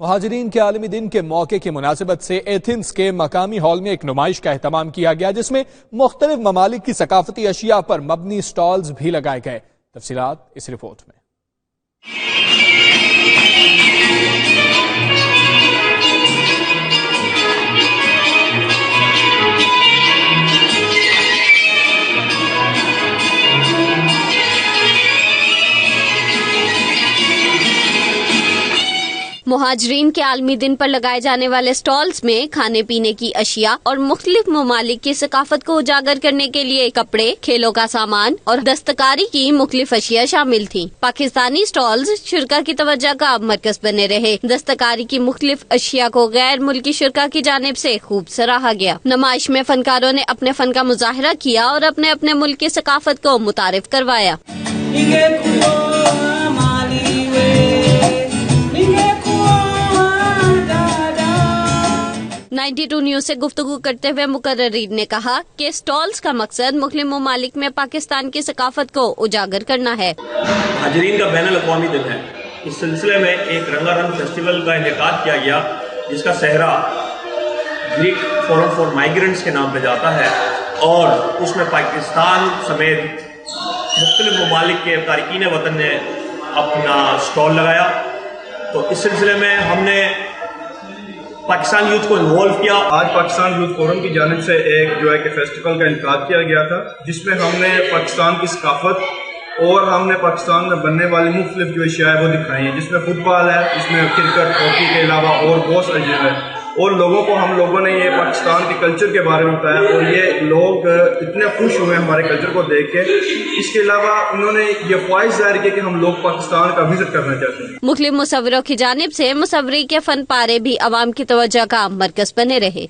मुहाजिरीन के आलमी दिन के मौके की मुनासिबत से एथेंस के मकामी हॉल में एक नुमाइश का एहतमाम किया गया, जिसमें मुख्तलिफ ममालिक की सकाफती अशिया पर मबनी स्टॉल्स भी लगाए गए। तफसीलात इस रिपोर्ट में। मुहाजिरीन के आलमी दिन पर लगाए जाने वाले स्टॉल्स में खाने पीने की अशिया और मुख्तलिफ ममालिक की सकाफत को उजागर करने के लिए कपड़े, खेलों का सामान और दस्तकारी की मुख्तलिफ अशिया शामिल थीं। पाकिस्तानी स्टॉल्स शुरा की तवज्जो का मरकज बने रहे। दस्तकारी की मुख्तलिफ अशिया को गैर मुल्की शुरा की जानिब से खूब सराहा गया। नुमाइश में फनकारों ने अपने फन का मुजाहरा किया और अपने अपने मुल्क की सकाफत को मुतारिफ करवाया। 92 न्यूज से गुफ्तगू करते हुए मुकर्रीर ने कहा कि स्टॉल्स का मकसद मुस्लिम ममालिक में पाकिस्तान की सकाफत को उजागर करना है। मुहाजिरीन का बैनुल अक़वामी दिन है। इस सिलसिले में एक रंगारंग फेस्टिवल का इनेकाद किया गया, जिसका सेहरा ग्रीक फोरम फॉर माइग्रेंट्स के नाम पे जाता है और उसमें पाकिस्तान समेत मुख्तलिफ ममालिक के तारकीन वतन ने अपना स्टॉल लगाया। तो इस सिलसिले में हमने पाकिस्तान यूथ को इन्वॉल्व किया। आज पाकिस्तान यूथ फोरम की जानिब से एक जो है कि फेस्टिवल का इनेकाद किया गया था, जिसमें हमने पाकिस्तान की सकाफत और हमने पाकिस्तान में बनने वाली मुख्तलिफ जो अशिया है वो दिखाई है, जिसमें फुटबॉल है, इसमें क्रिकेट, हॉकी के अलावा और बहुत अजीब है। और लोगों को हम लोगों ने ये पाकिस्तान के कल्चर के बारे में बताया और ये लोग इतने खुश हुए हमारे कल्चर को देख के। इसके अलावा उन्होंने ये ख्वाहिश जाहिर की कि हम लोग पाकिस्तान का विजिट करना चाहते हैं। मुख्तलिफ मुसव्विरों की जानिब से मुसव्वरी के फन पारे भी अवाम की तवज्जो का मरकज बने रहे।